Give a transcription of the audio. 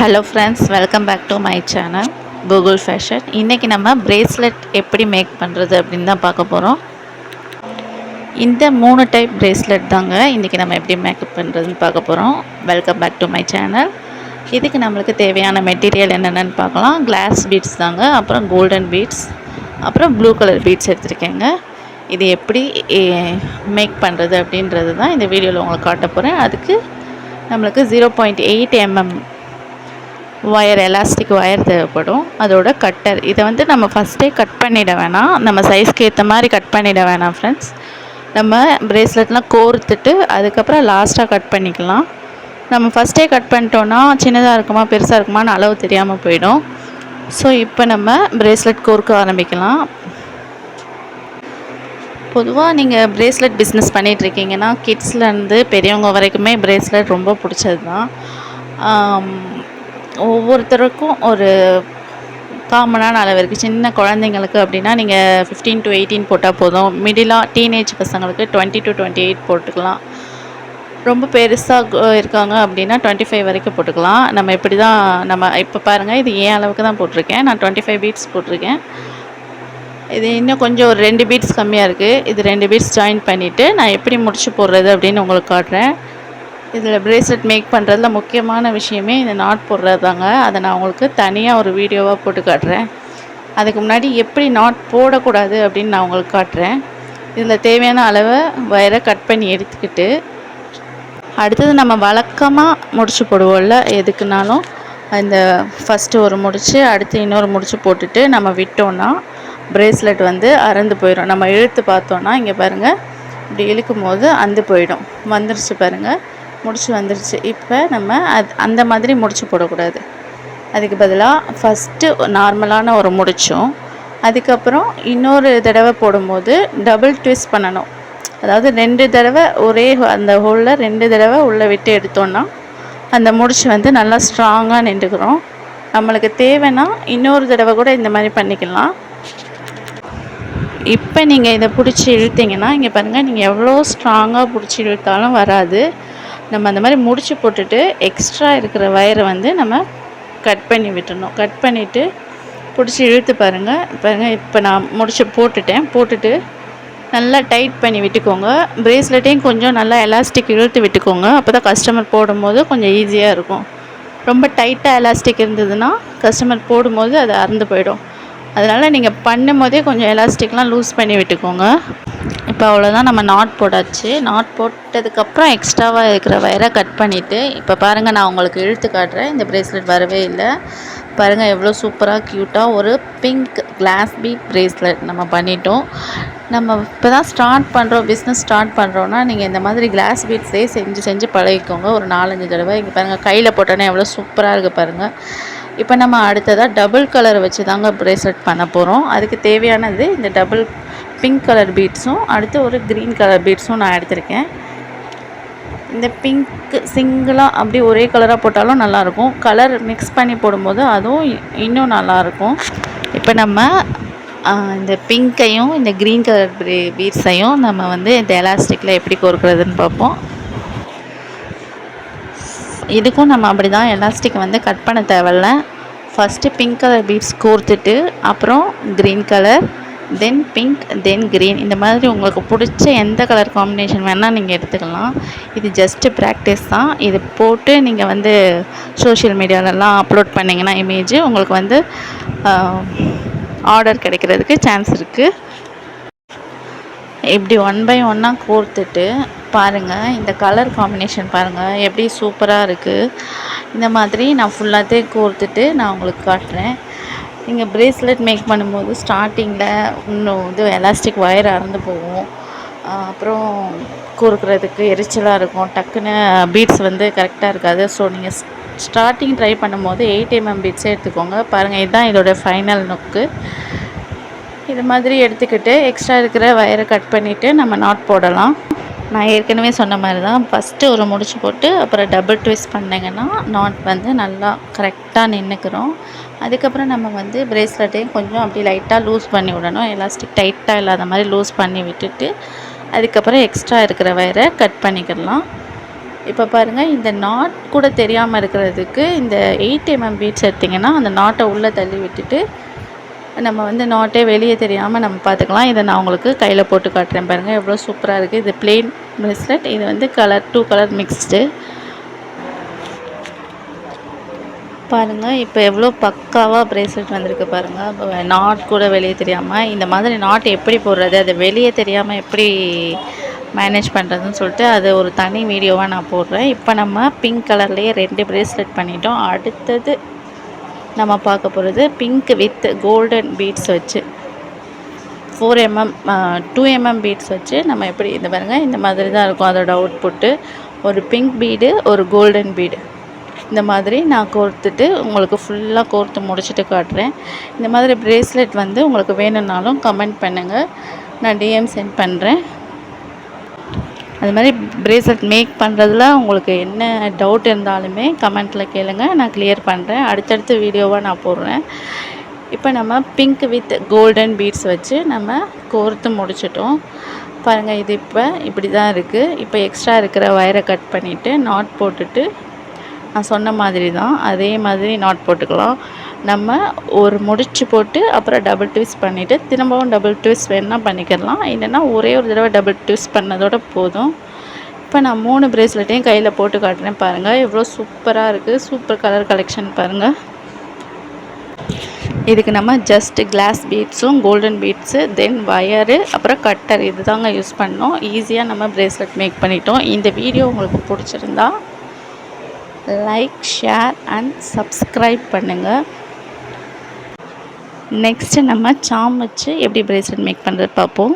Hello friends, welcome back to my channel Google fashion. இன்றைக்கி நம்ம bracelet எப்படி make பண்ணுறது அப்படின்னு தான் பார்க்க போகிறோம். இந்த 3 டைப் பிரேஸ்லெட் தாங்க இன்றைக்கி நம்ம எப்படி மேக்கப் பண்ணுறதுன்னு பார்க்க போகிறோம். Welcome back to my channel. இதுக்கு நம்மளுக்கு தேவையான மெட்டீரியல் என்னென்னு பார்க்கலாம். கிளாஸ் பீட்ஸ் தாங்க, அப்புறம் கோல்டன் பீட்ஸ், அப்புறம் ப்ளூ கலர் பீட்ஸ் எடுத்துருக்கேங்க. இது எப்படி மேக் பண்ணுறது அப்படின்றது தான் இந்த வீடியோவில் உங்களுக்கு காட்ட போகிறேன். அதுக்கு நம்மளுக்கு 0.8 mm ஒயர், எலாஸ்டிக் ஒயர் தேவைப்படும். அதோட கட்டர். இதை வந்து நம்ம ஃபஸ்ட்டே கட் பண்ணிட வேணாம், நம்ம சைஸ்க்கு ஏற்ற மாதிரி கட் பண்ணிட வேணாம் ஃப்ரெண்ட்ஸ். நம்ம பிரேஸ்லெட்லாம் கோர்த்துட்டு அதுக்கப்புறம் லாஸ்ட்டாக கட் பண்ணிக்கலாம். நம்ம ஃபஸ்ட்டே கட் பண்ணிட்டோன்னா சின்னதாக இருக்குமா பெருசாக இருக்குமான்னு அளவு தெரியாமல் போயிடும். ஸோ இப்போ நம்ம பிரேஸ்லெட் கோர்க்க ஆரம்பிக்கலாம். பொதுவாக நீங்கள் பிரேஸ்லெட் பிஸ்னஸ் பண்ணிகிட்ருக்கீங்கன்னா கிட்ஸ்லேருந்து பெரியவங்க வரைக்குமே பிரேஸ்லெட் ரொம்ப பிடிச்சது தான். ஒவ்வொருத்தருக்கும் ஒரு காமனான அளவு இருக்குது. சின்ன குழந்தைங்களுக்கு அப்படின்னா நீங்கள் 15 to 18 போட்டால் போதும். மிடிலாக டீனேஜ் பசங்களுக்கு 20 to 28 போட்டுக்கலாம். ரொம்ப பெருசாக இருக்காங்க அப்படின்னா 25 வரைக்கும் போட்டுக்கலாம். நம்ம இப்படி தான் நம்ம இப்போ பாருங்கள், இது ஏன் அளவுக்கு தான் போட்டிருக்கேன். நான் 25 பீட்ஸ் போட்டிருக்கேன். இது இன்னும் கொஞ்சம் ஒரு 2 பீட்ஸ் கம்மியாக இருக்குது. இது 2 பீட்ஸ் ஜாயின் பண்ணிவிட்டு நான் எப்படி முடிச்சு போடுறது அப்படின்னு உங்களுக்கு காட்டுறேன். இதில் பிரேஸ்லெட் மேக் பண்ணுறதுல முக்கியமான விஷயமே இந்த நாட் போடுறது தாங்க. அதை நான் உங்களுக்கு தனியாக ஒரு வீடியோவாக போட்டு காட்டுறேன். அதுக்கு முன்னாடி எப்படி நாட் போடக்கூடாது அப்படின்னு நான் உங்களுக்கு காட்டுறேன். இதில் தேவையான அளவை வயரை கட் பண்ணி எடுத்துக்கிட்டு, அடுத்தது நம்ம வழக்கமாக முடிச்சு போடுவோம்ல, எதுக்குனாலும் இந்த ஃபஸ்ட்டு ஒரு முடிச்சு அடுத்து இன்னொரு முடிச்சு போட்டுட்டு நம்ம விட்டோன்னா பிரேஸ்லெட் வந்து அறந்து போயிடும். நம்ம இழுத்து பார்த்தோன்னா இங்கே பாருங்கள், இப்படி இழுக்கும் போது அந்து போயிடும். வந்துருச்சு பாருங்கள், முடிச்சு வந்துருச்சு. இப்போ நம்ம அந்த மாதிரி முடிச்சு போடக்கூடாது. அதுக்கு பதிலாக ஃபஸ்ட்டு நார்மலான ஒரு முடிச்சும் அதுக்கப்புறம் இன்னொரு தடவை போடும்போது டபுள் ட்விஸ்ட் பண்ணணும். அதாவது 2 தடவை ஒரே அந்த ஹோலில் 2 தடவை உள்ளே விட்டு எடுத்தோன்னா அந்த முடிச்சு வந்து நல்லா ஸ்ட்ராங்காக நின்றுக்கிறோம். நம்மளுக்கு தேவைன்னா இன்னொரு தடவை கூட இந்த மாதிரி பண்ணிக்கலாம். இப்போ நீங்கள் இதை பிடிச்சி இழுத்தீங்கன்னா இங்கே பாருங்கள், நீங்கள் எவ்வளோ ஸ்ட்ராங்காக பிடிச்சி இழுத்தாலும் வராது. நம்ம அந்த மாதிரி முடிச்சு போட்டுட்டு எக்ஸ்ட்ரா இருக்கிற வயரை வந்து நம்ம கட் பண்ணி விட்டுடணும். கட் பண்ணிவிட்டு பிடிச்சி இழுத்து பாருங்கள். இப்போ நான் முடிச்சு போட்டுட்டு நல்லா டைட் பண்ணி விட்டுக்கோங்க. பிரேஸ்லெட்டையும் கொஞ்சம் நல்லா எலாஸ்டிக் இழுத்து விட்டுக்கோங்க. அப்போ தான் கஸ்டமர் போடும்போது கொஞ்சம் ஈஸியாக இருக்கும். ரொம்ப டைட்டாக எலாஸ்டிக் இருந்ததுன்னா கஸ்டமர் போடும்போது அது அறுந்து போயிடும். அதனால் நீங்கள் பண்ணும் போதே கொஞ்சம் எலாஸ்டிக்லாம் லூஸ் பண்ணி விட்டுக்கோங்க. இப்போ அவ்வளோதான், நம்ம நாட் போட்டாச்சு. நாட் போட்டதுக்கப்புறம் எக்ஸ்ட்ராவாக இருக்கிற வயரை கட் பண்ணிவிட்டு இப்போ பாருங்கள், நான் உங்களுக்கு இழுத்து காட்டுறேன். இந்த பிரேஸ்லெட் வரவே இல்லை. பாருங்கள் எவ்வளோ சூப்பராக க்யூட்டாக ஒரு பிங்க் கிளாஸ் பீட் பிரேஸ்லெட் நம்ம பண்ணிட்டோம். நம்ம இப்போ தான் ஸ்டார்ட் பண்ணுறோம், பிஸ்னஸ் ஸ்டார்ட் பண்ணுறோன்னா நீங்கள் இந்த மாதிரி கிளாஸ் பீட்ஸே செஞ்சு பழகிக்கோங்க ஒரு 4-5 தடவை. இங்கே பாருங்கள், கையில் போட்டோன்னே எவ்வளோ சூப்பராக இருக்குது பாருங்கள். இப்போ நம்ம அடுத்ததாக டபுள் கலர் வச்சு தாங்க பிரேஸ்லெட் பண்ண போகிறோம். அதுக்கு தேவையானது இந்த டபுள் பிங்க் கலர் பீட்ஸும் அடுத்து ஒரு க்ரீன் கலர் பீட்ஸும் நான் எடுத்திருக்கேன். இந்த பிங்க்கு சிங்கிளாக அப்படி ஒரே கலராக போட்டாலும் நல்லாயிருக்கும். கலர் மிக்ஸ் பண்ணி போடும்போது அதுவும் இன்னும் நல்லாயிருக்கும். இப்போ நம்ம இந்த பிங்க்கையும் இந்த க்ரீன் கலர் பீட்ஸையும் நம்ம வந்து இந்த எலாஸ்டிக்கில் எப்படி கோர்க்குறதுன்னு பார்ப்போம். இதுக்கும் நம்ம அப்படி தான் எலாஸ்டிக் வந்து கட் பண்ண தேவையில்ல. ஃபஸ்ட்டு பிங்க் கலர் பீட்ஸ் கோர்த்துட்டு அப்புறம் க்ரீன் கலர், தென் பிங்க், தென் க்ரீன், இந்த மாதிரி உங்களுக்கு பிடிச்ச எந்த கலர் காம்பினேஷன் வேணால் நீங்கள் எடுத்துக்கலாம். இது ஜஸ்ட்டு ப்ராக்டிஸ் தான். இது போட்டு நீங்கள் வந்து சோஷியல் மீடியாலெலாம் அப்லோட் பண்ணிங்கன்னா இமேஜ் உங்களுக்கு வந்து ஆர்டர் கிடைக்கிறதுக்கு சான்ஸ் இருக்குது. இப்படி 1 by 1 கோர்த்துட்டு பாருங்கள், இந்த கலர் காம்பினேஷன் பாருங்கள் எப்படி சூப்பராக இருக்குது. இந்த மாதிரி நான் ஃபுல்லாகத்தையும் கோர்த்துட்டு நான் உங்களுக்கு காட்டுறேன். நீங்கள் பிரேஸ்லெட் மேக் பண்ணும்போது ஸ்டார்டிங்கில் இன்னும் இது எலாஸ்டிக் ஒயர் அறந்து போகும். அப்புறம் கோர்க்குறதுக்கு எரிச்சலாக இருக்கும். டக்குன்னு பீட்ஸ் வந்து கரெக்டாக இருக்காது. ஸோ நீங்கள் ஸ்டார்டிங் ட்ரை பண்ணும்போது 8 mm பீட்ஸே எடுத்துக்கோங்க. பாருங்கள், இதுதான் இதோட ஃபைனல் நுக்கு. இது மாதிரி எடுத்துக்கிட்டு எக்ஸ்ட்ரா இருக்கிற வயரை கட் பண்ணிவிட்டு நம்ம நாட் போடலாம். நான் ஏற்கனவே சொன்ன மாதிரி தான், ஃபஸ்ட்டு ஒரு முடிச்சு போட்டு அப்புறம் டபுள் ட்விஸ்ட் பண்ணிங்கன்னா நாட் வந்து நல்லா கரெக்டாக நின்றுக்கிறோம். அதுக்கப்புறம் நம்ம வந்து பிரேஸ்லெட்டையும் கொஞ்சம் அப்படி லைட்டாக லூஸ் பண்ணி விடணும். எலாஸ்டிக் டைட்டாக இல்லாத மாதிரி லூஸ் பண்ணி விட்டுட்டு அதுக்கப்புறம் எக்ஸ்ட்ரா இருக்கிற வயரை கட் பண்ணிக்கிடலாம். இப்போ பாருங்கள், இந்த நாட் கூட தெரியாமல் இருக்கிறதுக்கு இந்த 8 mm பீட்ஸ் எடுத்திங்கன்னா அந்த நாட்டை உள்ளே தள்ளி விட்டுட்டு நம்ம வந்து நாட்டே வெளியே தெரியாமல் நம்ம பார்த்துக்கலாம். இதை நான் உங்களுக்கு கையில் போட்டு காட்டுறேன் பாருங்கள், எவ்வளோ சூப்பராக இருக்குது. இது பிளெயின் பிரேஸ்லெட், இது வந்து கலர் 2 கலர் மிக்ஸ்டு. பாருங்கள், இப்போ எவ்வளோ பக்காவாக பிரேஸ்லெட் வந்திருக்கு பாருங்கள். நாட் கூட வெளியே தெரியாமல், இந்த மாதிரி நாட் எப்படி போடுறது, அதை வெளியே தெரியாமல் எப்படி மேனேஜ் பண்ணுறதுன்னு சொல்லிட்டு அது ஒரு தனி வீடியோவாக நான் போடுறேன். இப்போ நம்ம பிங்க் கலர்லேயே 2 பிரேஸ்லெட் பண்ணிட்டோம். அடுத்தது நம்ம பார்க்க போகிறது பிங்க் வித் கோல்டன் பீட்ஸ் வச்சு 4 mm 2 mm பீட்ஸ் வச்சு நம்ம எப்படி, இந்த பாருங்கள், இந்த மாதிரி தான் இருக்கும் அதோட அவுட்புட்டு. ஒரு பிங்க் பீடு, ஒரு கோல்டன் பீடு, இந்த மாதிரி நான் கோர்த்துட்டு உங்களுக்கு ஃபுல்லாக கோர்த்து முடிச்சுட்டு காட்டுறேன். இந்த மாதிரி பிரேஸ்லெட் வந்து உங்களுக்கு வேணும்னாலும் கமெண்ட் பண்ணுங்கள், நான் டிஎம் சென்ட் பண்ணுறேன். அது மாதிரி பிரேஸ்லெட் மேக் பண்ணுறதுல உங்களுக்கு என்ன டவுட் இருந்தாலுமே கமெண்ட்டில் கேளுங்கள், நான் கிளியர் பண்ணுறேன். அடுத்தடுத்த வீடியோவாக நான் போடுறேன். இப்போ நம்ம பிங்க் வித் கோல்டன் பீட்ஸ் வச்சு நம்ம கோர்த்து முடிச்சிட்டோம். பாருங்கள், இது இப்போ இப்படி தான் இருக்குது. இப்போ எக்ஸ்ட்ரா இருக்கிற வயரை கட் பண்ணிவிட்டு நாட் போட்டுட்டு நான் சொன்ன மாதிரி தான் அதே மாதிரி நாட் போட்டுக்கலாம். நம்ம ஒரு முடிச்சு போட்டு அப்புறம் டபுள் ட்விஸ்ட் பண்ணிவிட்டு திரும்பவும் டபுள் ட்விஸ்ட் வேணுன்னா பண்ணிக்கலாம், இல்லைன்னா ஒரே ஒரு தடவை டபுள் ட்விஸ்ட் பண்ணதோட போதும். இப்போ நான் 3 பிரேஸ்லெட்டையும் கையில் போட்டு காட்டுறேன் பாருங்கள், எவ்வளோ சூப்பராக இருக்குது. சூப்பர் கலர் கலெக்ஷன் பாருங்கள். இதுக்கு நம்ம ஜஸ்ட் கிளாஸ் பீட்ஸும் கோல்டன் பீட்ஸு தென் வயரு அப்புறம் கட்டர் இது தாங்க யூஸ் பண்ணோம். ஈஸியாக நம்ம பிரேஸ்லெட் மேக் பண்ணிட்டோம். இந்த வீடியோ உங்களுக்கு பிடிச்சிருந்தா லைக், ஷேர் அண்ட் சப்ஸ்கிரைப் பண்ணுங்கள். நெக்ஸ்ட்டு நம்ம சாம் வச்சு எப்படி பிரேஸ்லெட் மேக் பண்ணுறது பார்ப்போம்.